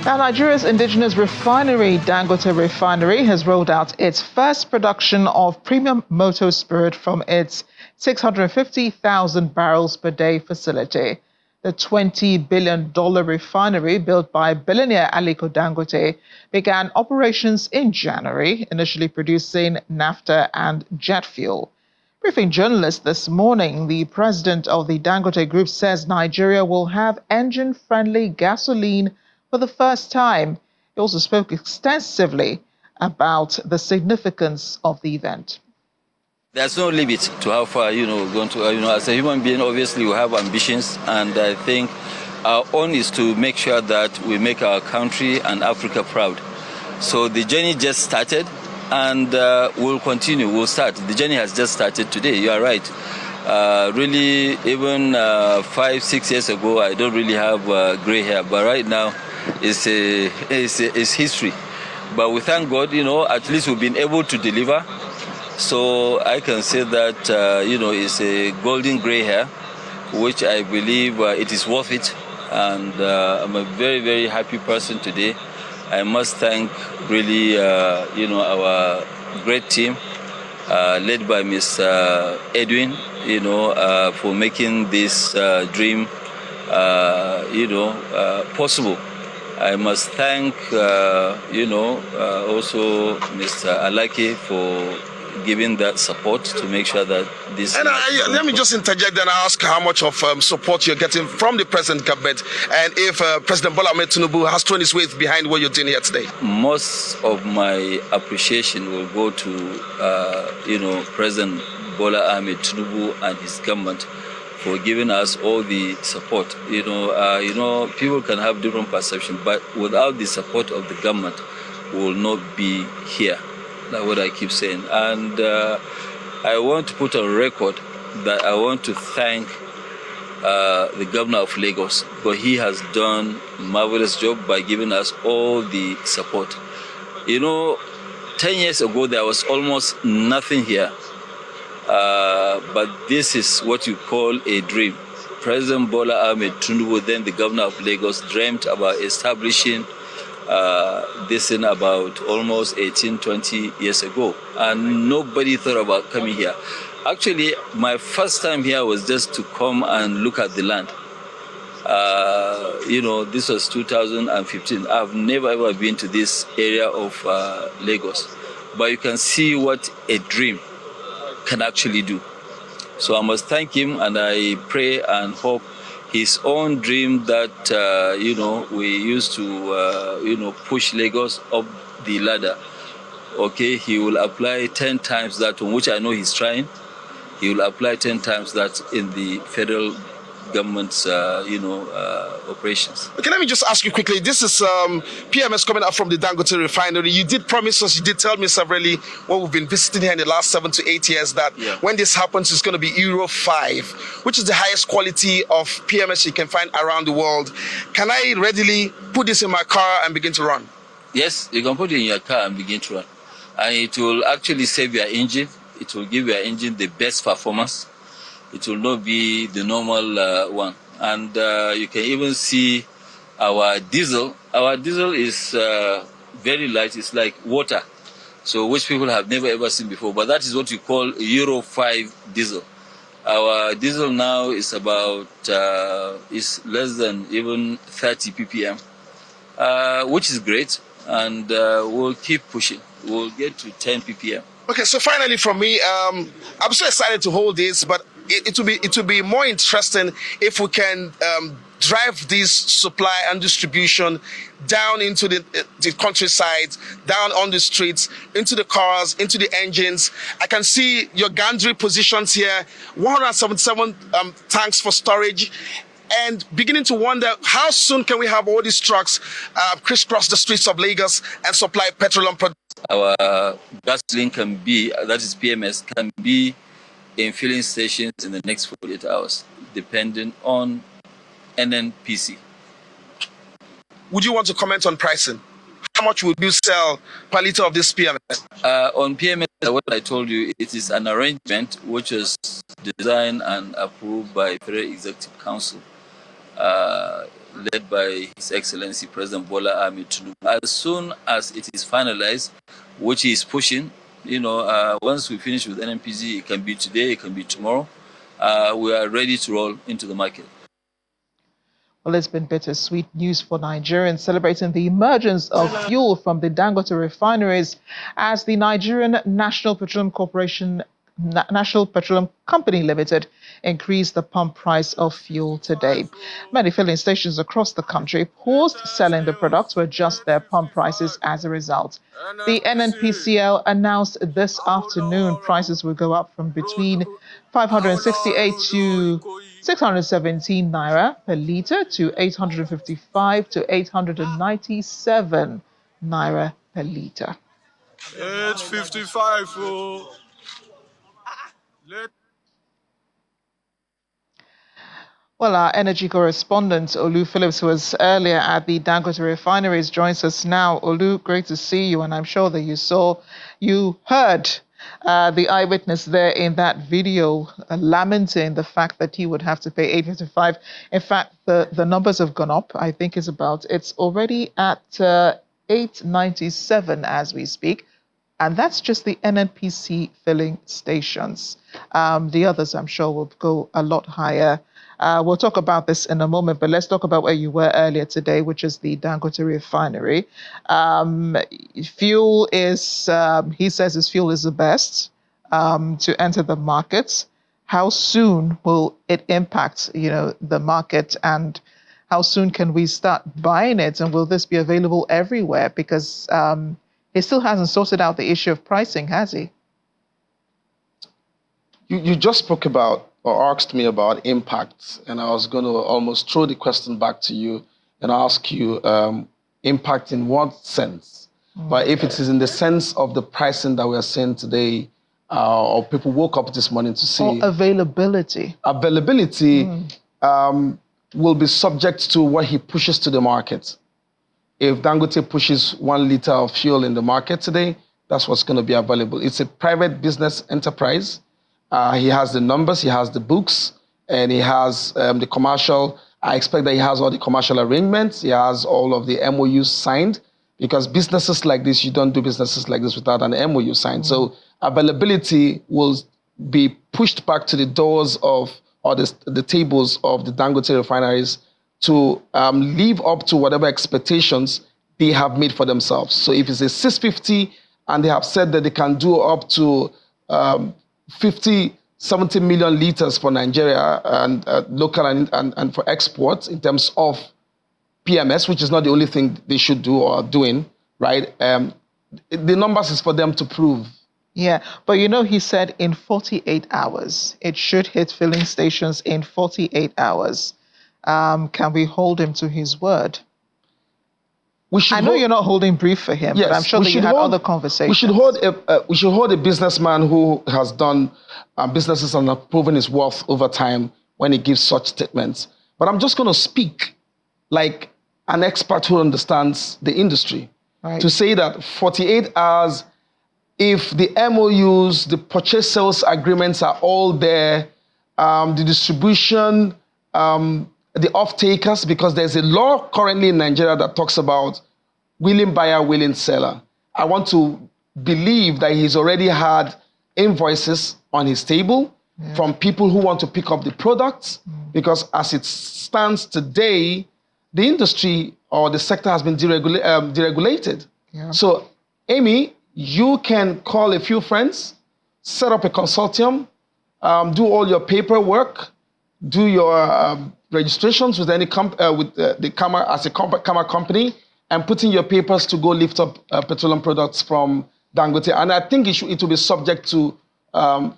Now, Nigeria's indigenous refinery, Dangote Refinery, has rolled out its first production of premium motor spirit from its 650,000 barrels per day facility. The $20 billion refinery, built by billionaire Aliko Dangote, began operations in January, initially producing naphtha and jet fuel. Briefing journalists this morning, the president of the Dangote Group says Nigeria will have engine-friendly gasoline for the first time. He also spoke extensively about the significance of the event. There's no limit to how far, we're going to, as a human being, obviously we have ambitions, and I think our own is to make sure that we make our country and Africa proud. So the journey just started, and we'll continue, we'll start. The journey has just started today, you are right. Really, even 5-6 years ago, I don't really have gray hair, but right now, it's history. But we thank God, at least we've been able to deliver. So I can say that, it's a golden gray hair, which I believe it is worth it. And I'm a very, very happy person today. I must thank really, our great team, led by Mr. Edwin, for making this dream, possible. I must thank, also Mr. Alake for giving that support to make sure that this... And let me just interject and ask how much of support you're getting from the present government, and if President Bola Ahmed Tinubu has thrown his weight behind what you're doing here today. Most of my appreciation will go to, President Bola Ahmed Tinubu and his government for giving us all the support. People can have different perceptions, but without the support of the government, we will not be here. That's what I keep saying. And I want to put on record that I want to thank the governor of Lagos, because he has done a marvelous job by giving us all the support. 10 years ago, there was almost nothing here. But this is what you call a dream. President Bola Ahmed Tinubu, then the governor of Lagos, dreamt about establishing this in about almost 18-20 years ago, and nobody thought about coming here. Actually, my first time here was just to come and look at the land. This was 2015. I've never ever been to this area of Lagos, but you can see what a dream can actually do. So I must thank him, and I pray and hope his own dream that, we used to, push Lagos up the ladder. Okay, he will apply 10 times that, on which I know he's trying. He will apply 10 times that in the federal government's, operations. Okay, let me just ask you quickly. This is PMS coming out from the Dangote Refinery. You did promise us, you did tell me severally when we've been visiting here in the last 7 to 8 years that when this happens, it's going to be Euro 5, which is the highest quality of PMS you can find around the world. Can I readily put this in my car and begin to run? Yes, you can put it in your car and begin to run. And it will actually save your engine. It will give your engine the best performance. It will not be the normal one. And you can even see our diesel. Our diesel is very light. It's like water, so which people have never ever seen before. But that is what we call Euro 5 diesel. Our diesel now is about is less than even 30 ppm, which is great. And we'll keep pushing. We'll get to 10 ppm. Okay, so finally from me, I'm so excited to hold this, but it will be more interesting if we can drive this supply and distribution down into the countryside, down on the streets, into the cars, into the engines. I can see your gantry positions here, 177 tanks for storage, and beginning to wonder how soon can we have all these trucks crisscross the streets of Lagos and supply petroleum products. Our gasoline can be, that is PMS, can be in filling stations in the next 48 hours, depending on NNPC. Would you want to comment on pricing? How much would you sell per liter of this PMS? On PMS, what I told you, it is an arrangement which was designed and approved by Federal Executive Council. led by His Excellency President Bola Ahmed Tinubu. As soon as it is finalized, which he is pushing, once we finish with NNPC, it can be today, it can be tomorrow, we are ready to roll into the market. Well, it's been bittersweet news for Nigerians celebrating the emergence of fuel from the Dangote refineries as the Nigerian National Petroleum Company Limited increased the pump price of fuel today. Many filling stations across the country paused selling the product to adjust their pump prices as a result. The NNPCL announced this afternoon prices will go up from between 568 to 617 naira per litre to 855 to 897 naira per litre. 855. Well, our energy correspondent, Olu Phillips, who was earlier at the Dangote refineries, joins us now. Olu, great to see you, and I'm sure that you heard the eyewitness there in that video lamenting the fact that he would have to pay 855. In fact, the numbers have gone up. I think it's already at 897 as we speak. And that's just the NNPC filling stations. The others, I'm sure, will go a lot higher. We'll talk about this in a moment, but let's talk about where you were earlier today, which is the Dangote Refinery. Fuel is, he says his fuel is the best to enter the market. How soon will it impact, the market, and how soon can we start buying it? And will this be available everywhere? Because he still hasn't sorted out the issue of pricing, has he? You just spoke about or asked me about impact, and I was going to almost throw the question back to you and ask you impact in what sense? But if it is in the sense of the pricing that we are seeing today, or people woke up this morning to see... Or availability. Availability will be subject to what he pushes to the market. If Dangote pushes 1 liter of fuel in the market today, that's what's going to be available. It's a private business enterprise. He has the numbers, he has the books, and he has the commercial. I expect that he has all the commercial arrangements. He has all of the MOUs signed, because businesses like this, you don't do businesses like this without an MOU signed. So availability will be pushed back to the doors of, or the tables of the Dangote refineries to live up to whatever expectations they have made for themselves. So if it's a 650 and they have said that they can do up to 50, 70 million liters for Nigeria and local and for exports in terms of PMS, which is not the only thing they should do or are doing, right? The numbers is for them to prove. Yeah, but he said in 48 hours. It should hit filling stations in 48 hours. Can we hold him to his word? I know you're not holding brief for him, yes, but I'm sure that you had other conversations. We should hold a businessman who has done businesses and have proven his worth over time when he gives such statements. But I'm just going to speak like an expert who understands the industry. Right. To say that 48 hours, if the MOUs, the purchase sales agreements are all there, the distribution, the off-takers, because there's a law currently in Nigeria that talks about willing buyer, willing seller. I want to believe that he's already had invoices on his table from people who want to pick up the products, because as it stands today, the industry or the sector has been deregulated. Yeah. So, Amy, you can call a few friends, set up a consortium, do all your paperwork, do your registrations with any the Kama as a Kama company, and put in your papers to go lift up petroleum products from Dangote. And I think it will be subject to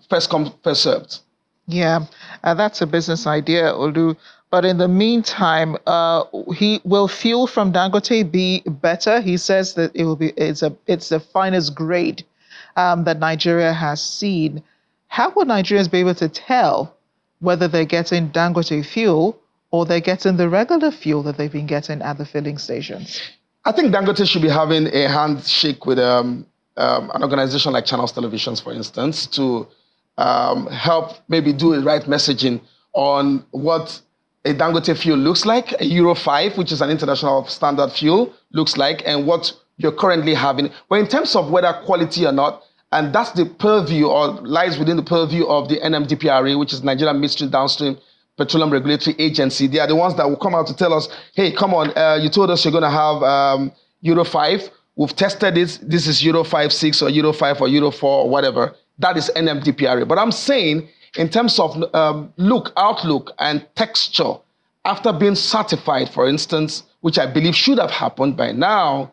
first come, first served. Yeah, that's a business idea, Olu. But in the meantime, will fuel from Dangote be better? He says that it's the finest grade that Nigeria has seen. How will Nigerians be able to tell whether they're getting Dangote fuel or they're getting the regular fuel that they've been getting at the filling stations? I think Dangote should be having a handshake with an organization like Channels Televisions, for instance, to help maybe do the right messaging on what a Dangote fuel looks like, a Euro 5, which is an international standard fuel, looks like, and what you're currently having. But in terms of whether quality or not, and that's the purview or lies within the purview of the NMDPRA, which is Nigerian Midstream Downstream Petroleum Regulatory Agency. They are the ones that will come out to tell us, hey, come on, you told us you're going to have Euro 5. We've tested it. This is Euro 5.6 or Euro 5 or Euro 4 or whatever. That is NMDPRA. But I'm saying in terms of outlook and texture, after being certified, for instance, which I believe should have happened by now,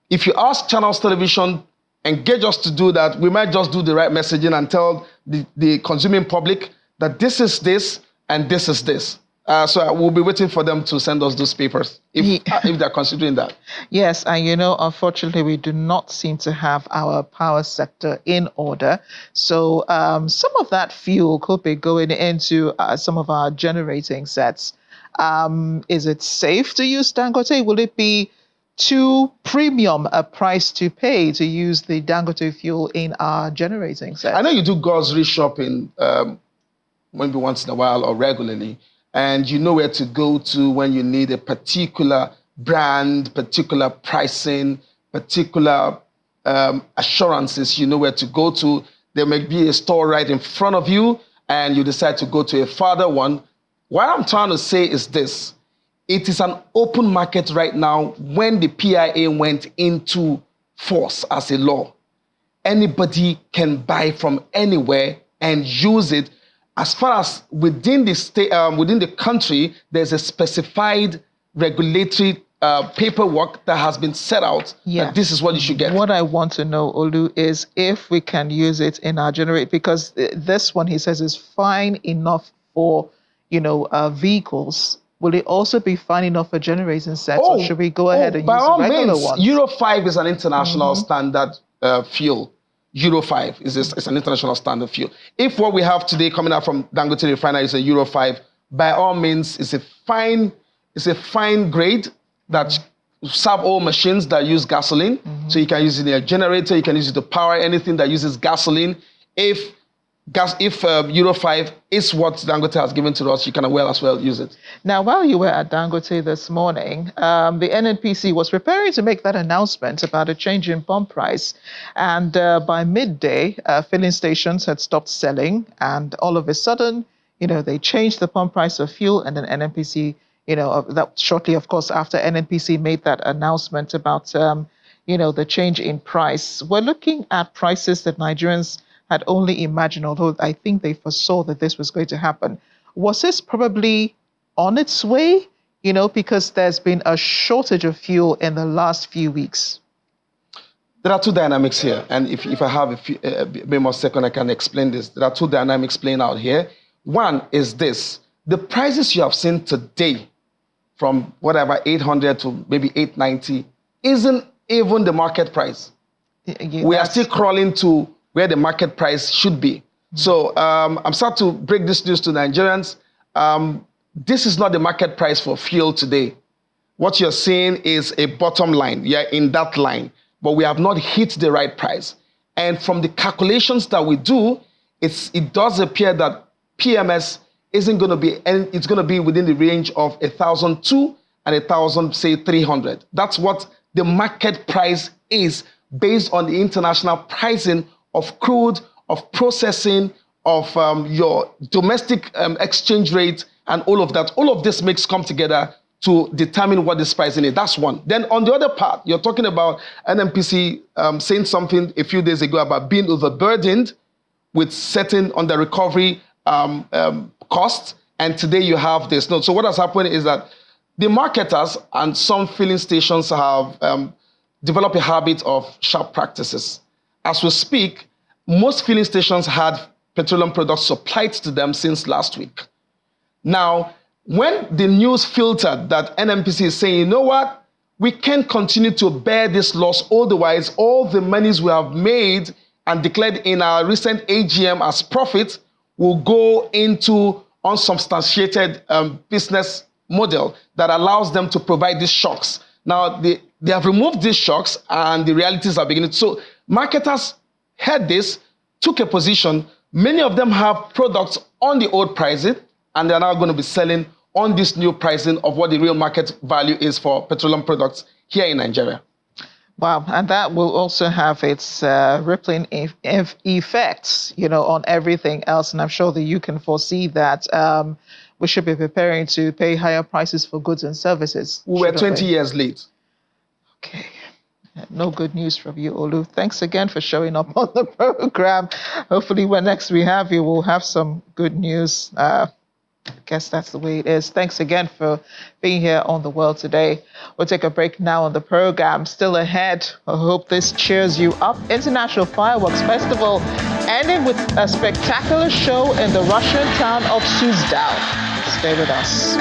if you ask Channels Television, engage us to do that, we might just do the right messaging and tell the consuming public that this is this and this is this. So we'll be waiting for them to send us those papers if they're considering that. Yes, and unfortunately, we do not seem to have our power sector in order. So some of that fuel could be going into some of our generating sets. Is it safe to use Dangote? Will it be too premium a price to pay to use the Dangote fuel in our generating sets? I know you do grocery shopping maybe once in a while or regularly, and you know where to go to when you need a particular brand, particular pricing, particular assurances. You know where to go to. There may be a store right in front of you, and you decide to go to a further one. What I'm trying to say is this. It is an open market right now. When the PIA went into force as a law, anybody can buy from anywhere and use it. As far as within the state, within the country, there's a specified regulatory paperwork that has been set out. Yeah. That this is what you should get. What I want to know, Olu, is if we can use it in our generate, because this one, he says, is fine enough for, vehicles. Will it also be fine enough for generating sets, or should we go ahead and use the regular ones? Euro 5 is an international standard fuel. Euro 5 is an international standard fuel. If what we have today coming out from Dangote Refinery is a Euro 5, by all means, it's a fine grade that serve all machines that use gasoline. So you can use it in a generator, you can use it to power anything that uses gasoline. If Euro 5 is what Dangote has given to us, you can as well use it. Now, while you were at Dangote this morning, the NNPC was preparing to make that announcement about a change in pump price. And by midday, filling stations had stopped selling. And all of a sudden, they changed the pump price of fuel. And then NNPC, that shortly, of course, after NNPC made that announcement about, the change in price. We're looking at prices that Nigerians had only imagined, although I think they foresaw that this was going to happen. Was this probably on its way, because there's been a shortage of fuel in the last few weeks? There are two dynamics here. And if I have a bit more second, I can explain this. There are two dynamics playing out here. One is this. The prices you have seen today, from whatever, 800 to maybe 890, isn't even the market price. We are still crawling to where the market price should be. So I'm starting to break this news to Nigerians. This is not the market price for fuel today. What you're seeing is a bottom line. You're in that line, but we have not hit the right price. And from the calculations that we do, it does appear that PMS isn't going to be, and it's going to be within the range of 1,002 and 1,300. That's what the market price is based on the international pricing of crude, of processing, of your domestic exchange rate, and all of that. All of this makes come together to determine what this pricing is. That's one. Then on the other part, you're talking about NNPC saying something a few days ago about being overburdened with certain under recovery costs, and today you have this. No, so what has happened is that the marketers and some filling stations have developed a habit of sharp practices. As we speak, most filling stations had petroleum products supplied to them since last week. Now, when the news filtered that NNPC is saying, you know what, we can't continue to bear this loss, otherwise all the monies we have made and declared in our recent AGM as profit will go into unsubstantiated business model that allows them to provide these shocks. Now, they have removed these shocks and the realities are beginning. So marketers heard this, took a position. Many of them have products on the old prices and they're now going to be selling on this new pricing of what the real market value is for petroleum products here in Nigeria. Wow, and that will also have its rippling effects, on everything else. And I'm sure that you can foresee that we should be preparing to pay higher prices for goods and services. We were 20 years late. Okay. No good news from you, Olu. Thanks again for showing up on the program. Hopefully when next we have you, we'll have some good news. I guess that's the way it is. Thanks again for being here on The World Today. We'll take a break now on the program. Still ahead, I hope this cheers you up. International Fireworks Festival ending with a spectacular show in the Russian town of Suzdal. Stay with us.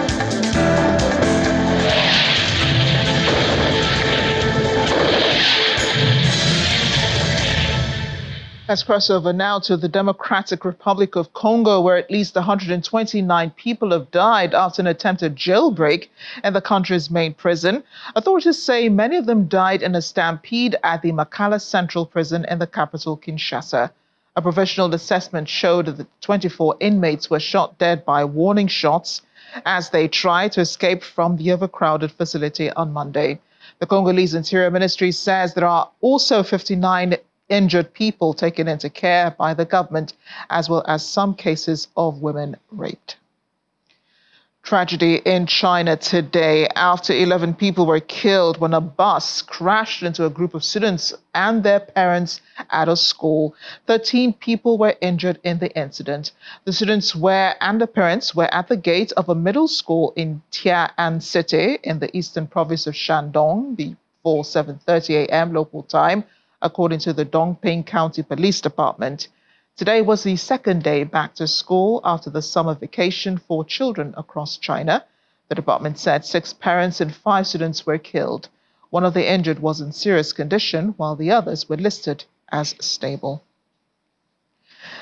Let's cross over now to the Democratic Republic of Congo, where at least 129 people have died after an attempted jailbreak in the country's main prison. Authorities say many of them died in a stampede at the Makala Central Prison in the capital, Kinshasa. A provisional assessment showed that 24 inmates were shot dead by warning shots as they tried to escape from the overcrowded facility on Monday. The Congolese Interior Ministry says there are also 59 injured people taken into care by the government, as well as some cases of women raped. Tragedy in China today after 11 people were killed when a bus crashed into a group of students and their parents at a school. 13 people were injured in the incident. The students and the parents were at the gate of a middle school in Tian City in the eastern province of Shandong before 7:30 a.m. local time, according to the Dongping County Police Department. Today was the second day back to school after the summer vacation for children across China. The department said 6 parents and 5 students were killed. One of the injured was in serious condition, while the others were listed as stable.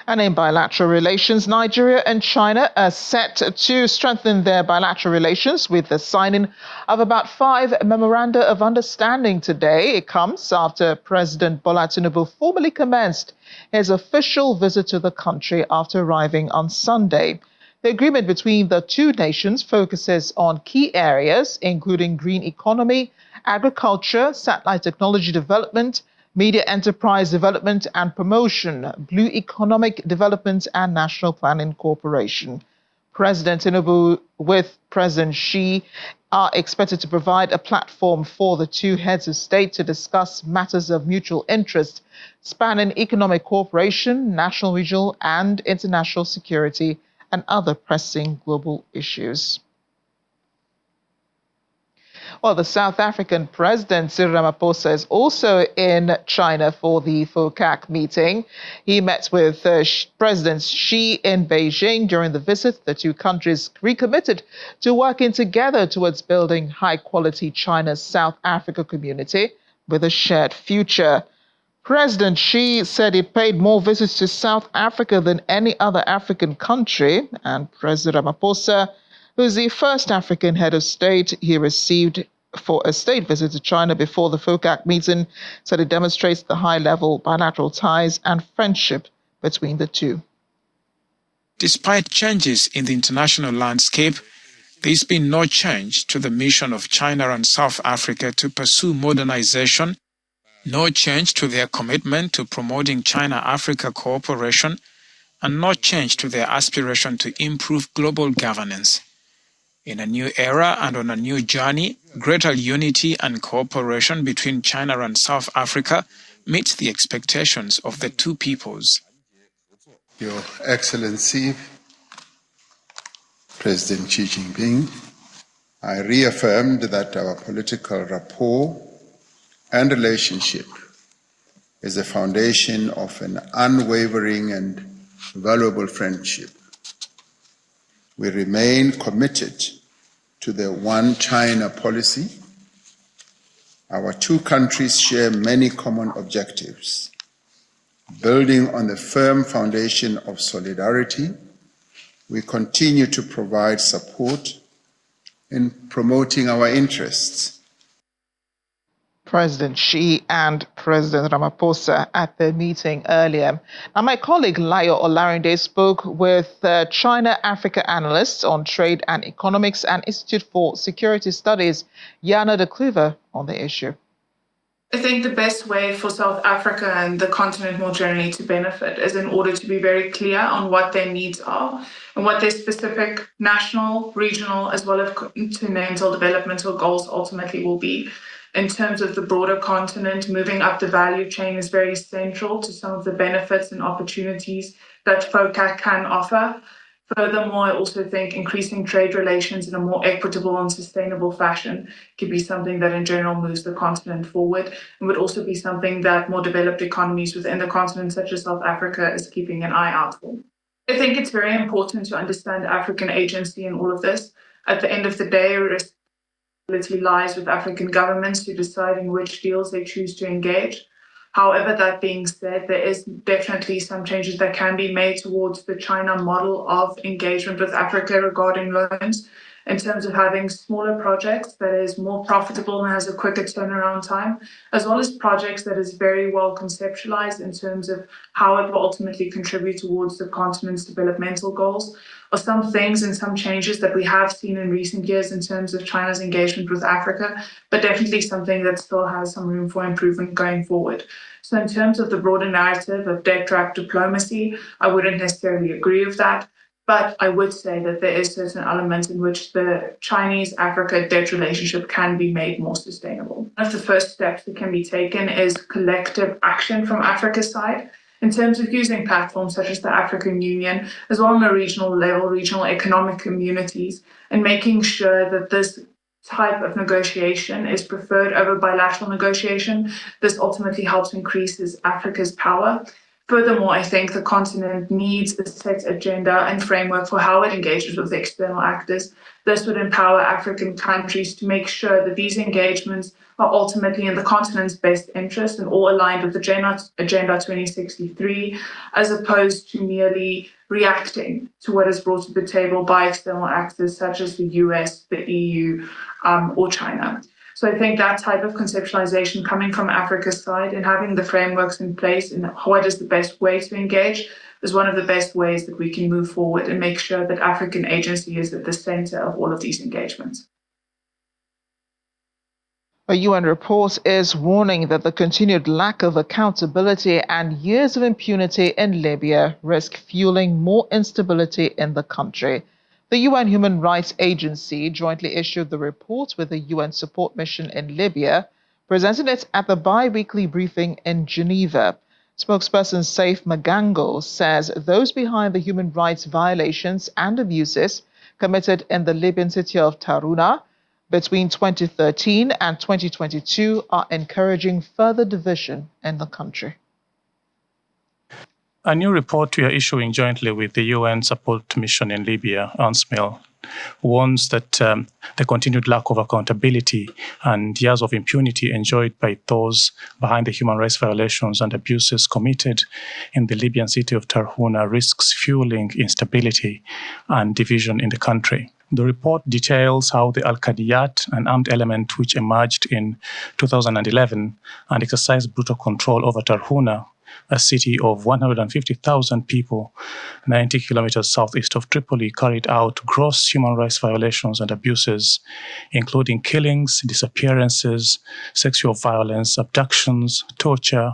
And in bilateral relations, Nigeria and China are set to strengthen their bilateral relations with the signing of about 5 memoranda of understanding today. It comes after President Bola Tinubu formally commenced his official visit to the country after arriving on Sunday. The agreement between the two nations focuses on key areas, including green economy, agriculture, satellite technology development, media enterprise development and promotion, blue economic development, and national planning cooperation. President Tinubu with President Xi are expected to provide a platform for the two heads of state to discuss matters of mutual interest, spanning economic cooperation, national, regional, and international security, and other pressing global issues. Well, the South African President Cyril Ramaphosa is also in China for the FOCAC meeting. He met with President Xi in Beijing during the visit. The two countries recommitted to working together towards building high-quality China-South Africa community with a shared future. President Xi said he paid more visits to South Africa than any other African country, and President Ramaphosa, who is the first African head of state he received for a state visit to China before the FOCAC meeting, said it demonstrates the high-level bilateral ties and friendship between the two. Despite changes in the international landscape, there's been no change to the mission of China and South Africa to pursue modernization, no change to their commitment to promoting China-Africa cooperation, and no change to their aspiration to improve global governance. In a new era and on a new journey, greater unity and cooperation between China and South Africa meets the expectations of the two peoples. Your Excellency, President Xi Jinping, I reaffirmed that our political rapport and relationship is the foundation of an unwavering and valuable friendship. We remain committed to the One China policy. Our two countries share many common objectives. Building on the firm foundation of solidarity, we continue to provide support in promoting our interests. President Xi and President Ramaphosa at the meeting earlier. Now, my colleague Layo Olarinde spoke with China-Africa analysts on trade and economics and Institute for Security Studies, Yana de Kluver, on the issue. I think the best way for South Africa and the continent more generally to benefit is in order to be very clear on what their needs are and what their specific national, regional, as well as continental developmental goals ultimately will be. In terms of the broader continent, moving up the value chain is very central to some of the benefits and opportunities that FOCAC can offer. Furthermore, I also think increasing trade relations in a more equitable and sustainable fashion could be something that in general moves the continent forward and would also be something that more developed economies within the continent, such as South Africa, is keeping an eye out for. I think it's very important to understand African agency in all of this. At the end of the day, responsibility lies with African governments to deciding which deals they choose to engage. However, that being said, there is definitely some changes that can be made towards the China model of engagement with Africa regarding loans, in terms of having smaller projects that is more profitable and has a quicker turnaround time, as well as projects that is very well conceptualized in terms of how it will ultimately contribute towards the continent's developmental goals, or some things and some changes that we have seen in recent years in terms of China's engagement with Africa, but definitely something that still has some room for improvement going forward. So in terms of the broader narrative of debt trap diplomacy, I wouldn't necessarily agree with that. But I would say that there is certain elements in which the Chinese-Africa debt relationship can be made more sustainable. One of the first steps that can be taken is collective action from Africa's side in terms of using platforms such as the African Union, as well on a regional level, regional economic communities, and making sure that this type of negotiation is preferred over bilateral negotiation. This ultimately helps increase Africa's power. Furthermore, I think the continent needs a set agenda and framework for how it engages with external actors. This would empower African countries to make sure that these engagements are ultimately in the continent's best interest and all aligned with Agenda 2063, as opposed to merely reacting to what is brought to the table by external actors such as the US, the EU, or China. So I think that type of conceptualization coming from Africa's side and having the frameworks in place and what is the best way to engage is one of the best ways that we can move forward and make sure that African agency is at the center of all of these engagements. A UN report is warning that the continued lack of accountability and years of impunity in Libya risk fueling more instability in the country. The UN Human Rights Agency jointly issued the report with the UN support mission in Libya, presenting it at the bi-weekly briefing in Geneva. Spokesperson Saif Magango says those behind the human rights violations and abuses committed in the Libyan city of Taruna between 2013 and 2022 are encouraging further division in the country. A new report we are issuing jointly with the UN support mission in Libya, UNSMIL, warns that the continued lack of accountability and years of impunity enjoyed by those behind the human rights violations and abuses committed in the Libyan city of Tarhuna risks fueling instability and division in the country. The report details how the Al-Qadiyat, an armed element which emerged in 2011 and exercised brutal control over Tarhuna, a city of 150,000 people, 90 kilometers southeast of Tripoli, carried out gross human rights violations and abuses, including killings, disappearances, sexual violence, abductions, torture,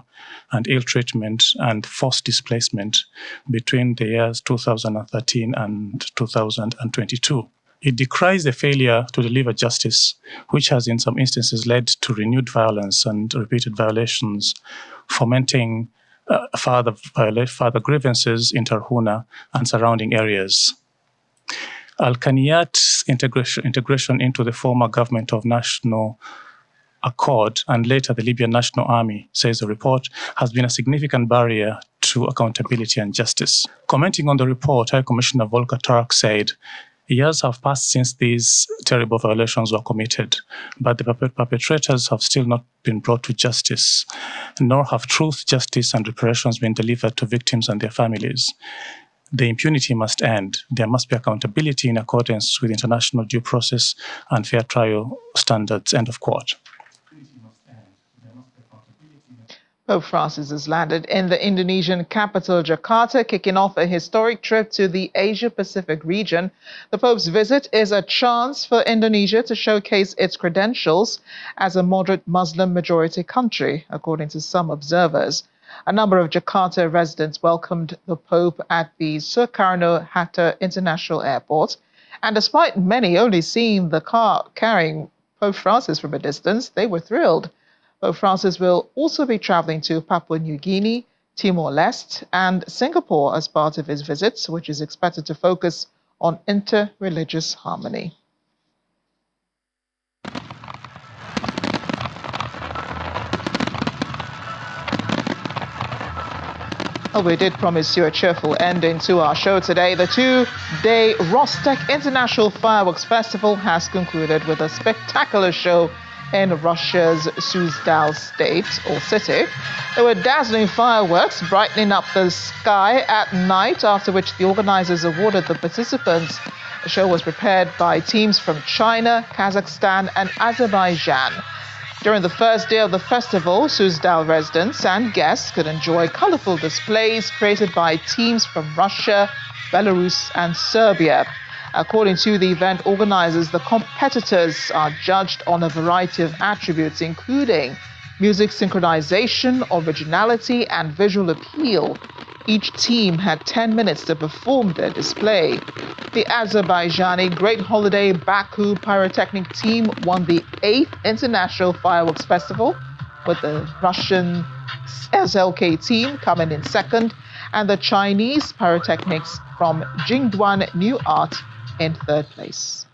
and ill treatment and forced displacement between the years 2013 and 2022. It decries the failure to deliver justice, which has in some instances led to renewed violence and repeated violations, fomenting further grievances in Tarhuna and surrounding areas. Al-Qadiyat's integration into the former government of National Accord and later the Libyan National Army, says the report, has been a significant barrier to accountability and justice. Commenting on the report, High Commissioner Volker Turk said, "Years have passed since these terrible violations were committed, but the perpetrators have still not been brought to justice, nor have truth, justice, and reparations been delivered to victims and their families. The impunity must end. There must be accountability in accordance with international due process and fair trial standards." End of quote. Pope Francis has landed in the Indonesian capital, Jakarta, kicking off a historic trip to the Asia-Pacific region. The Pope's visit is a chance for Indonesia to showcase its credentials as a moderate Muslim majority country, according to some observers. A number of Jakarta residents welcomed the Pope at the Soekarno-Hatta International Airport. And despite many only seeing the car carrying Pope Francis from a distance, they were thrilled. Pope Francis will also be traveling to Papua New Guinea, Timor-Leste, and Singapore as part of his visits, which is expected to focus on inter-religious harmony. Well, we did promise you a cheerful ending to our show today. The two-day Rostec International Fireworks Festival has concluded with a spectacular show in Russia's Suzdal state or city. There were dazzling fireworks brightening up the sky at night, after which the organizers awarded the participants. The show was prepared by teams from China, Kazakhstan, and Azerbaijan. During the first day of the festival, Suzdal residents and guests could enjoy colorful displays created by teams from Russia, Belarus, and Serbia. According to the event organizers, the competitors are judged on a variety of attributes, including music synchronization, originality, and visual appeal. Each team had 10 minutes to perform their display. The Azerbaijani Great Holiday Baku Pyrotechnic team won the 8th International Fireworks Festival, with the Russian SLK team coming in second, and the Chinese pyrotechnics from Jingduan New Art in third place.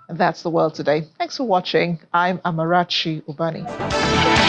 And that's the world today. Thanks for watching. I'm Amarachi Ubani.